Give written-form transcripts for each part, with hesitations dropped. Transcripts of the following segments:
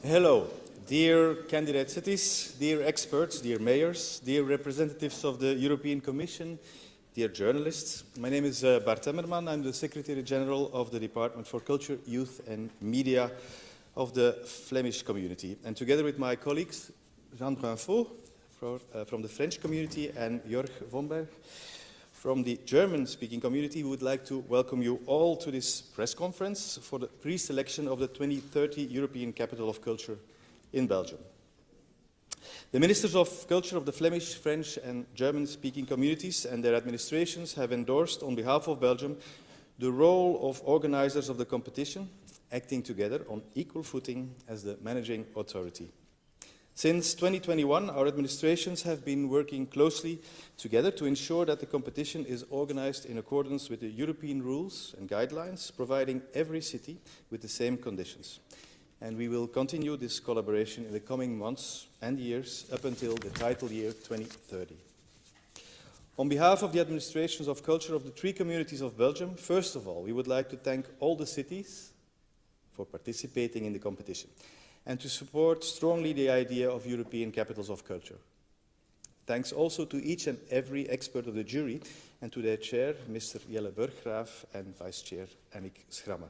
Hello, dear candidate cities, dear experts, dear mayors, dear representatives of the European Commission, dear journalists. My name is Bart Temmerman. I'm the Secretary General of the Department for Culture, Youth and Media of the Flemish community. And together with my colleagues, Jean Brunfaux from the French community and Jörg Vonberg from the German-speaking community, we would like to welcome you all to this press conference for the pre-selection of the 2030 European Capital of Culture in Belgium. The Ministers of Culture of the Flemish, French and German-speaking communities and their administrations have endorsed on behalf of Belgium the role of organizers of the competition, acting together on equal footing as the managing authority. Since 2021, our administrations have been working closely together to ensure that the competition is organized in accordance with the European rules and guidelines, providing every city with the same conditions. And we will continue this collaboration in the coming months and years up until the title year 2030. On behalf of the administrations of culture of the three communities of Belgium, first of all, we would like to thank all the cities for participating in the competition and to support strongly the idea of European capitals of culture. Thanks also to each and every expert of the jury and to their chair, Mr. Jelle Burggraaf, and Vice Chair Annick Schrammer.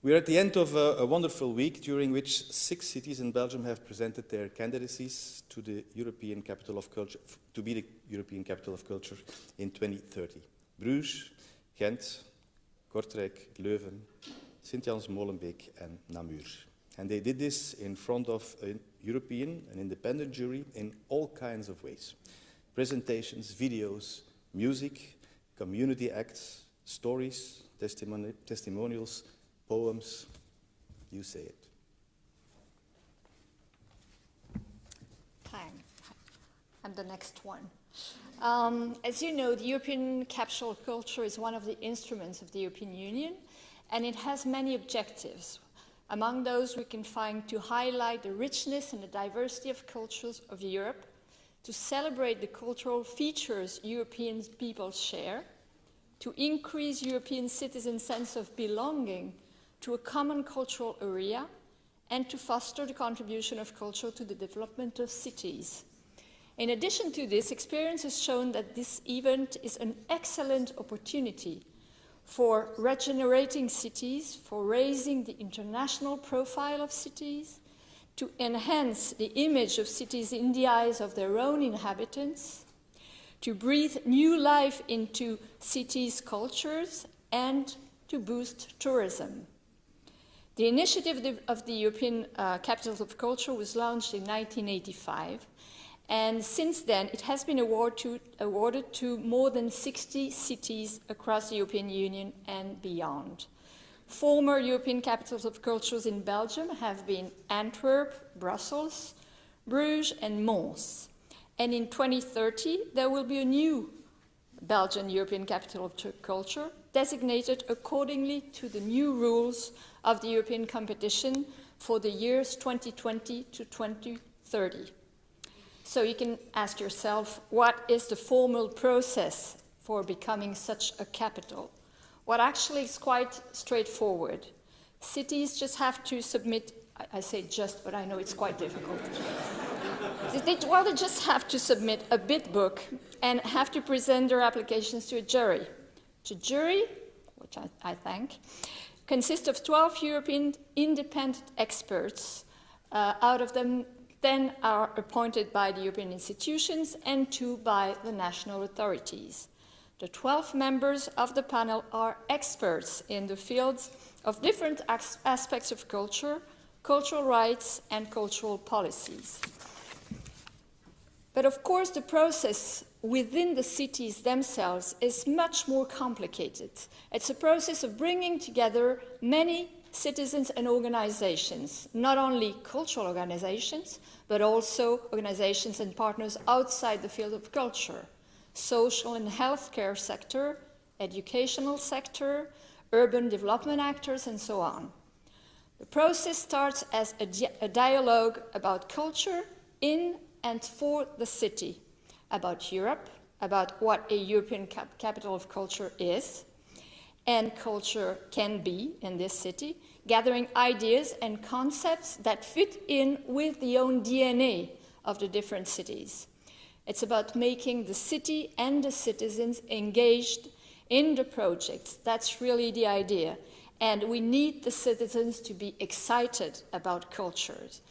We are at the end of a wonderful week during which 6 cities in Belgium have presented their candidacies to the European Capital of Culture, to be the European Capital of Culture in 2030. Bruges, Ghent, Kortrijk, Leuven, Sint-Jans-Molenbeek and Namur. And they did this in front of a European, an independent jury in all kinds of ways. Presentations, videos, music, community acts, stories, testimonials, poems, you say it. Hi, I'm the next one. As you know, the European Capital of Culture is one of the instruments of the European Union, and it has many objectives. Among those, we can find to highlight the richness and the diversity of cultures of Europe, to celebrate the cultural features European people share, to increase European citizens' sense of belonging to a common cultural area, and to foster the contribution of culture to the development of cities. In addition to this, experience has shown that this event is an excellent opportunity for regenerating cities, for raising the international profile of cities, to enhance the image of cities in the eyes of their own inhabitants, to breathe new life into cities' cultures, and to boost tourism. The initiative of the European Capitals of Culture was launched in 1985, and since then it has been awarded to more than 60 cities across the European Union and beyond. Former European Capitals of Cultures in Belgium have been Antwerp, Brussels, Bruges and Mons. And in 2030 there will be a new Belgian European Capital of Culture designated accordingly to the new rules of the European competition for the years 2020 to 2030. So you can ask yourself, what is the formal process for becoming such a capital? Well, actually, it's quite straightforward. Cities just have to submit, I say just, but I know it's quite difficult. They just have to submit a bid book and have to present their applications to a jury. The jury, which I thank, consists of 12 European independent experts. Out of them, 10 are appointed by the European institutions and 2 by the national authorities. The 12 members of the panel are experts in the fields of different aspects of culture, cultural rights, and cultural policies. But of course, the process within the cities themselves is much more complicated. It's a process of bringing together many citizens and organizations, not only cultural organizations, but also organizations and partners outside the field of culture, social and healthcare sector, educational sector, urban development actors, and so on. The process starts as a dialogue about culture in and for the city, about Europe, about what a European capital of culture is, and culture can be in this city, gathering ideas and concepts that fit in with the own DNA of the different cities. It's about making the city and the citizens engaged in the projects. That's really the idea. And we need the citizens to be excited about cultures.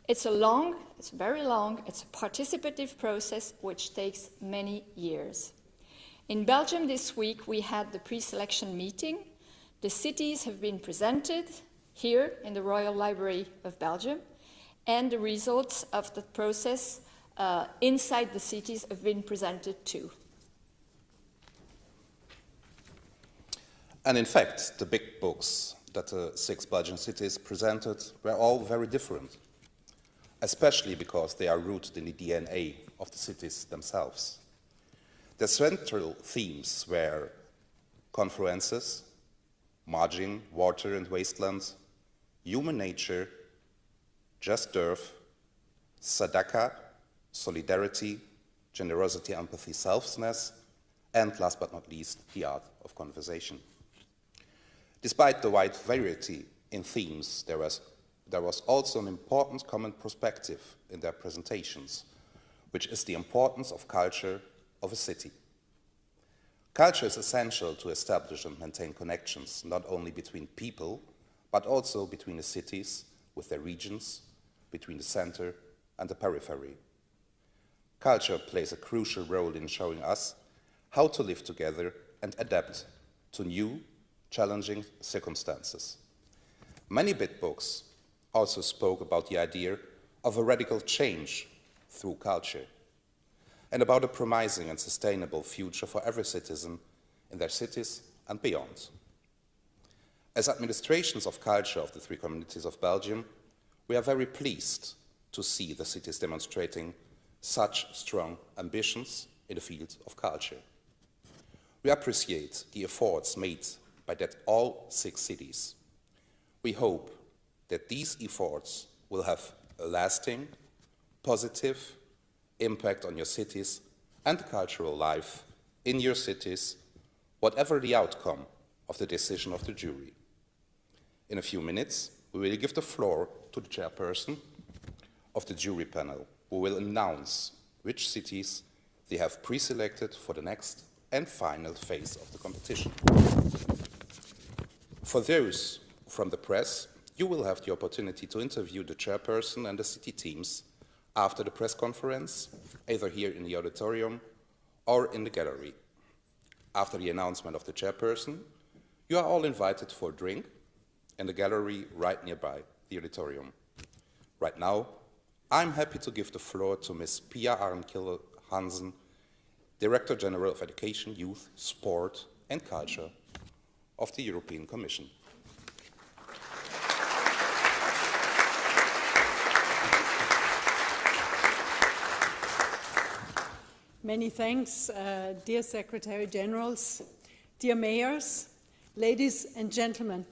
It's very long, it's a participative process which takes many years. In Belgium this week, we had the pre-selection meeting. The cities have been presented here in the Royal Library of Belgium, and the results of the process inside the cities have been presented too. And in fact, the big books that the 6 Belgian cities presented were all very different, especially because they are rooted in the DNA of the cities themselves. The central themes were confluences, margin, water and wastelands, human nature, just earth, sadaka, solidarity, generosity, empathy, selflessness, and last but not least, the art of conversation. Despite the wide variety in themes, there was also an important common perspective in their presentations, which is the importance of culture of a city. Culture is essential to establish and maintain connections, not only between people, but also between the cities with their regions, between the center and the periphery. Culture plays a crucial role in showing us how to live together and adapt to new, challenging circumstances. Many big books also spoke about the idea of a radical change through culture and about a promising and sustainable future for every citizen in their cities and beyond. As administrations of culture of the 3 communities of Belgium, we are very pleased to see the cities demonstrating such strong ambitions in the field of culture. We appreciate the efforts made by all 6 cities. We hope that these efforts will have a lasting, positive impact on your cities and cultural life in your cities, whatever the outcome of the decision of the jury. In a few minutes, we will give the floor to the chairperson of the jury panel, who will announce which cities they have pre-selected for the next and final phase of the competition. For those from the press, you will have the opportunity to interview the chairperson and the city teams after the press conference, either here in the auditorium or in the gallery. After the announcement of the chairperson, you are all invited for a drink in the gallery right nearby the auditorium. Right now, I'm happy to give the floor to Ms. Pia Arnkill Hansen, Director General of Education, Youth, Sport and Culture of the European Commission. Many thanks, dear Secretary Generals, dear mayors, ladies and gentlemen.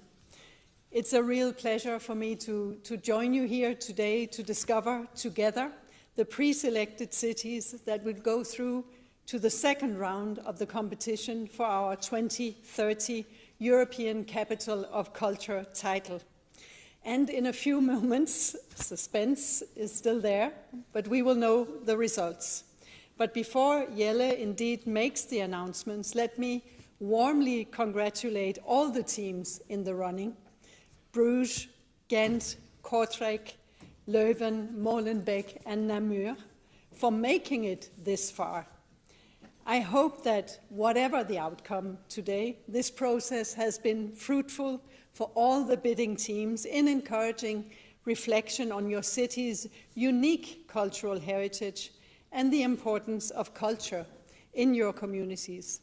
It's a real pleasure for me to join you here today to discover together the pre-selected cities that will go through to the second round of the competition for our 2030 European Capital of Culture title. And in a few moments, suspense is still there, but we will know the results. But before Jelle indeed makes the announcements, let me warmly congratulate all the teams in the running: Bruges, Ghent, Kortrijk, Leuven, Molenbeek and Namur, for making it this far. I hope that whatever the outcome today, this process has been fruitful for all the bidding teams in encouraging reflection on your city's unique cultural heritage and the importance of culture in your communities.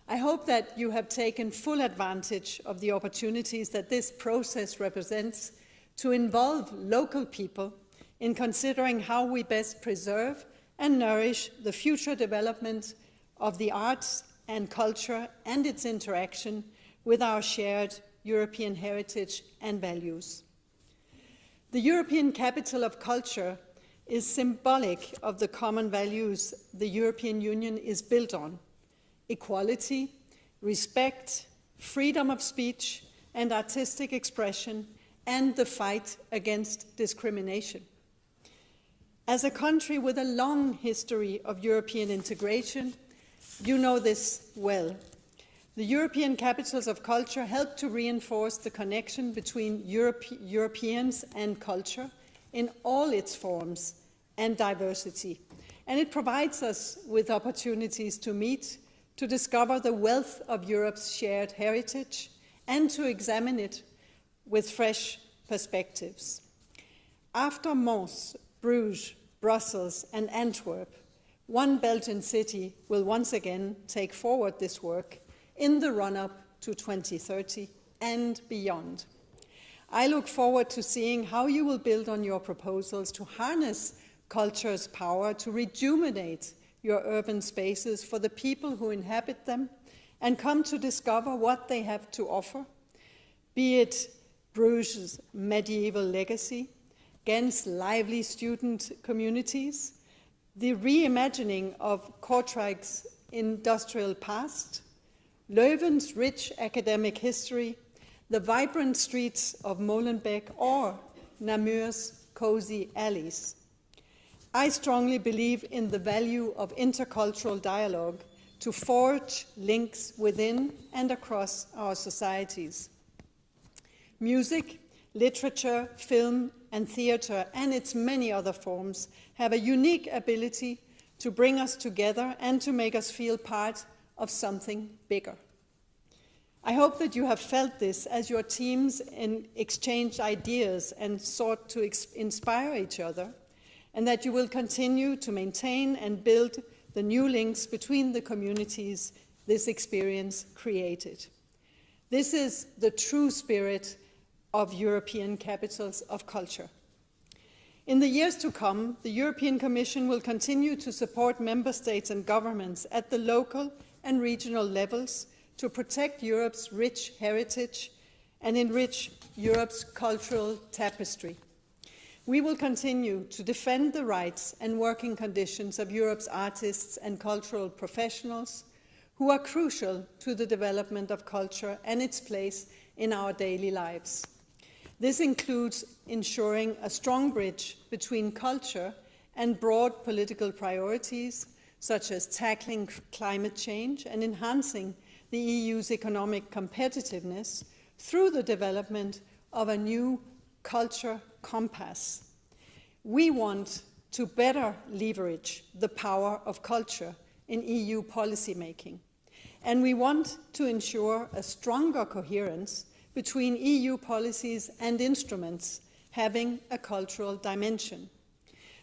I hope that you have taken full advantage of the opportunities that this process represents to involve local people in considering how we best preserve and nourish the future development of the arts and culture and its interaction with our shared European heritage and values. The European Capital of Culture is symbolic of the common values the European Union is built on: equality, respect, freedom of speech and artistic expression, and the fight against discrimination. As a country with a long history of European integration, you know this well. The European capitals of culture help to reinforce the connection between Europeans and culture in all its forms and diversity. And it provides us with opportunities to meet, to discover the wealth of Europe's shared heritage, and to examine it with fresh perspectives. After Mons, Bruges, Brussels, and Antwerp, one Belgian city will once again take forward this work in the run-up to 2030 and beyond. I look forward to seeing how you will build on your proposals to harness culture's power to rejuvenate your urban spaces for the people who inhabit them and come to discover what they have to offer, be it Bruges' medieval legacy, Ghent's lively student communities, the reimagining of Kortrijk's industrial past, Leuven's rich academic history, the vibrant streets of Molenbeek, or Namur's cozy alleys. I strongly believe in the value of intercultural dialogue to forge links within and across our societies. Music, literature, film, and theatre, and its many other forms, have a unique ability to bring us together and to make us feel part of something bigger. I hope that you have felt this as your teams exchanged ideas and sought to inspire each other, and that you will continue to maintain and build the new links between the communities this experience created. This is the true spirit of European capitals of culture. In the years to come, the European Commission will continue to support member states and governments at the local and regional levels to protect Europe's rich heritage and enrich Europe's cultural tapestry. We will continue to defend the rights and working conditions of Europe's artists and cultural professionals who are crucial to the development of culture and its place in our daily lives. This includes ensuring a strong bridge between culture and broad political priorities, such as tackling climate change and enhancing the EU's economic competitiveness through the development of a new culture compass. We want to better leverage the power of culture in EU policymaking, and we want to ensure a stronger coherence between EU policies and instruments having a cultural dimension.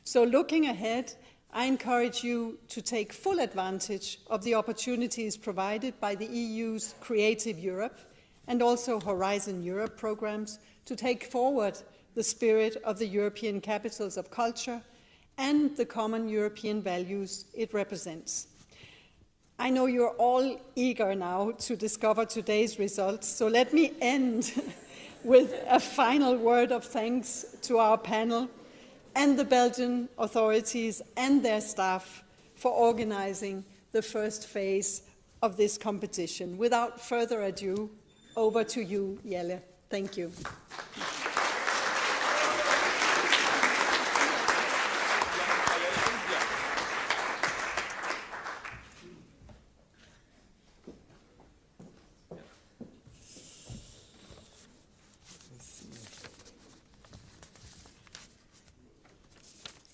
So looking ahead, I encourage you to take full advantage of the opportunities provided by the EU's Creative Europe and also Horizon Europe programs to take forward the spirit of the European capitals of culture and the common European values it represents. I know you're all eager now to discover today's results, so let me end with a final word of thanks to our panel and the Belgian authorities and their staff for organizing the first phase of this competition. Without further ado, over to you, Jelle. Thank you.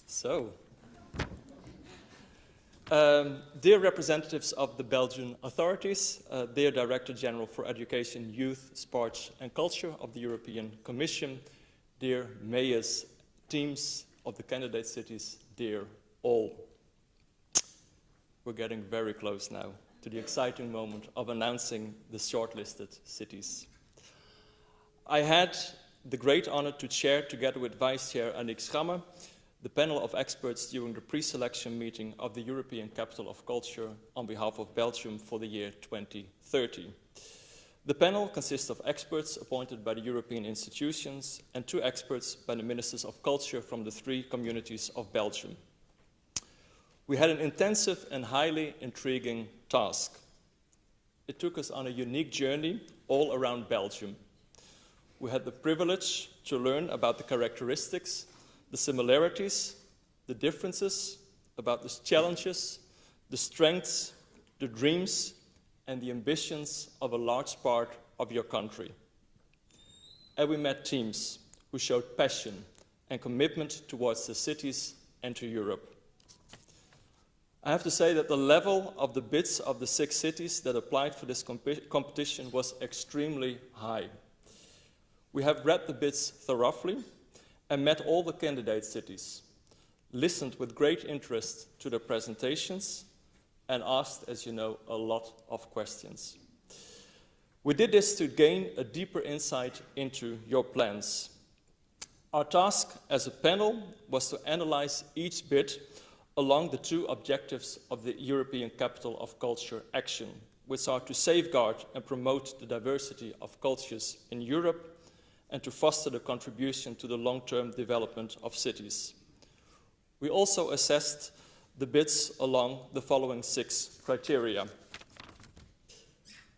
So, dear representatives of the Belgian authorities, dear Director General for Education, Youth, Sports and Culture of the European Commission, dear mayors, teams of the candidate cities, dear all. We're getting very close now to the exciting moment of announcing the shortlisted cities. I had the great honor to chair, together with Vice Chair Annick Schramme, the panel of experts during the pre-selection meeting of the European Capital of Culture on behalf of Belgium for the year 2030. The panel consists of experts appointed by the European institutions and 2 experts by the Ministers of Culture from the 3 communities of Belgium. We had an intensive and highly intriguing task. it took us on a unique journey all around Belgium. We had the privilege to learn about the characteristics, the similarities, the differences, about the challenges, the strengths, the dreams, and the ambitions of a large part of your country. And we met teams who showed passion and commitment towards the cities and to Europe. I have to say that the level of the bids of the 6 cities that applied for this competition was extremely high. We have read the bids thoroughly and met all the candidate cities, listened with great interest to their presentations, and asked, as you know, a lot of questions. We did this to gain a deeper insight into your plans. Our task as a panel was to analyze each bid along the 2 objectives of the European Capital of Culture action, which are to safeguard and promote the diversity of cultures in Europe and to foster the contribution to the long-term development of cities. We also assessed the bids along the following 6 criteria.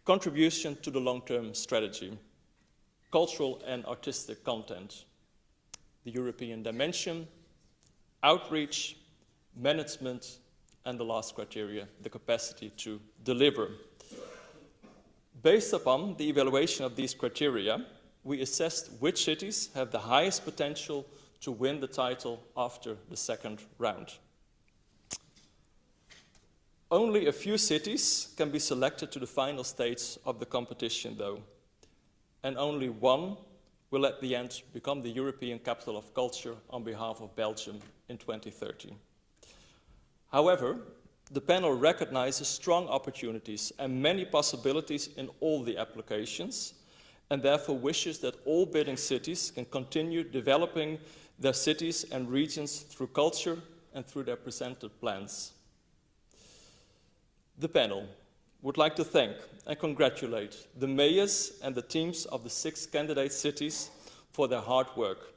Contribution to the long-term strategy, cultural and artistic content, the European dimension, outreach, management, and the last criteria, the capacity to deliver. Based upon the evaluation of these criteria, we assessed which cities have the highest potential to win the title after the 2nd round. Only a few cities can be selected to the final stage of the competition, though, and only one will at the end become the European Capital of Culture on behalf of Belgium in 2030. However, the panel recognizes strong opportunities and many possibilities in all the applications, and therefore wishes that all bidding cities can continue developing their cities and regions through culture and through their presented plans. The panel would like to thank and congratulate the mayors and the teams of the 6 candidate cities for their hard work,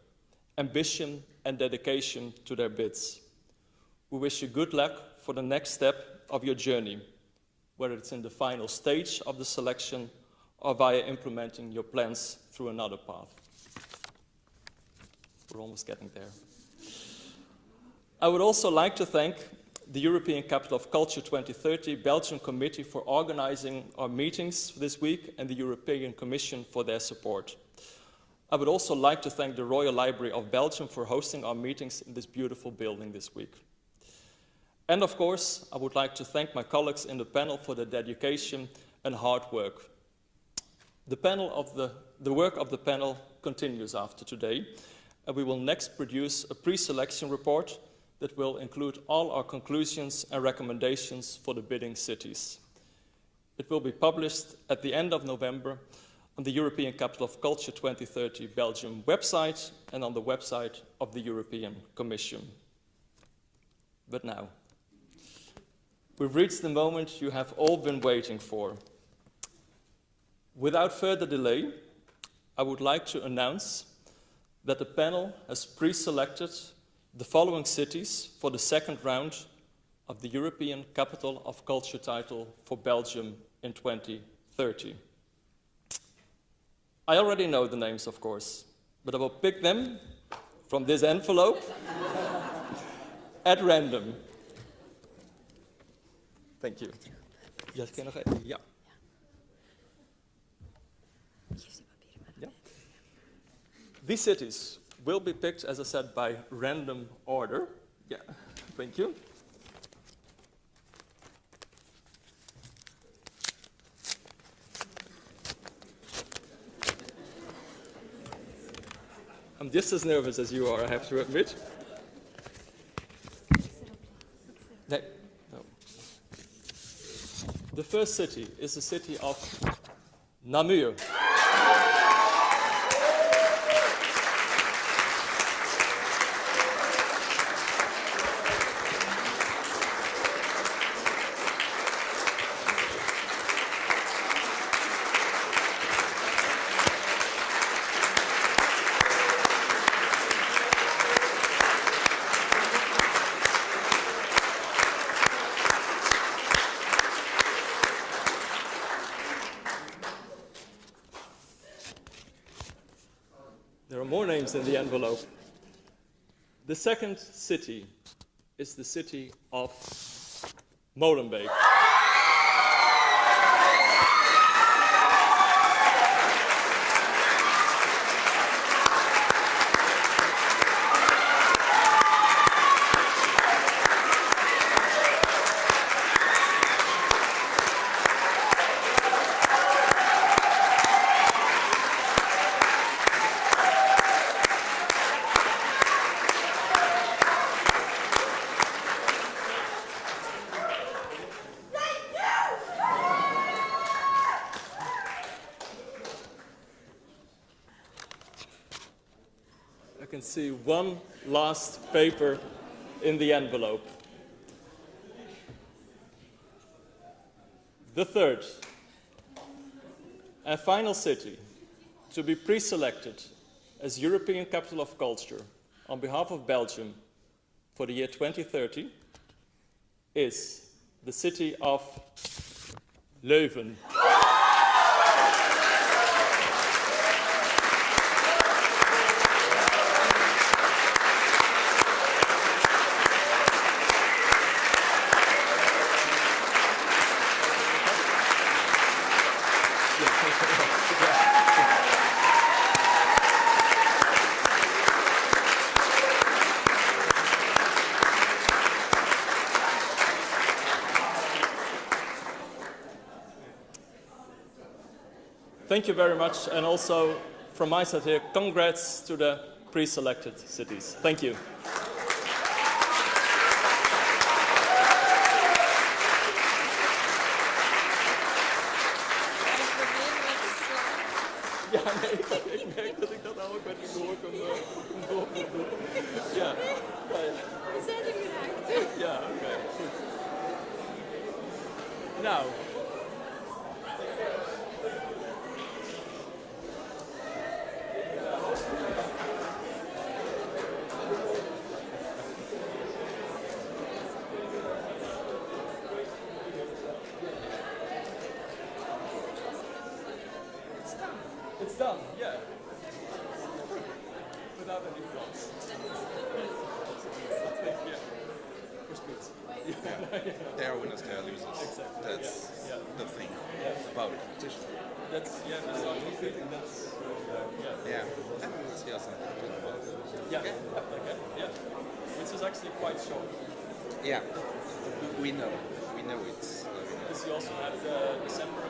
ambition, and dedication to their bids. We wish you good luck for the next step of your journey, whether it's in the final stage of the selection or via implementing your plans through another path. We're almost getting there. I would also like to thank the European Capital of Culture 2030 Belgian Committee for organizing our meetings this week and the European Commission for their support. I would also like to thank the Royal Library of Belgium for hosting our meetings in this beautiful building this week. And of course, I would like to thank my colleagues in the panel for their dedication and hard work. The work of the panel continues after today, and we will next produce a pre-selection report that will include all our conclusions and recommendations for the bidding cities. It will be published at the end of November on the European Capital of Culture 2030 Belgium website and on the website of the European Commission. But now, we've reached the moment you have all been waiting for. Without further delay, I would like to announce that the panel has pre-selected the following cities for the 2nd round of the European Capital of Culture title for Belgium in 2030. I already know the names, of course, but I will pick them from this envelope at random. Thank you. Ja. Yeah. These cities will be picked, as I said, by random order. Yeah, thank you. I'm just as nervous as you are, I have to admit. No. The first city is the city of Namur. There are more names in the envelope. The second city is the city of Molenbeek. I can see one last paper in the envelope. The third and final city to be pre-selected as European Capital of Culture on behalf of Belgium for the year 2030 is the city of Leuven. Thank you very much, and also from my side here, congrats to the pre-selected cities. Thank you. Ja, nee, ik merk dat ik dat nou ook met je door kan doen. Ja. We zijn er geraakt. Ja, oké, goed. Nou. It's done, yeah. Without any flaws. I think, yeah. We're split. Yeah. They are winners, they are losers. Exactly. That's the thing about the competition. That's, yeah, that's not competing, that's, Yeah. And let's hear something to talk about. yeah, okay, yeah. Which is actually quite short. Yeah. We know it. Because you also had December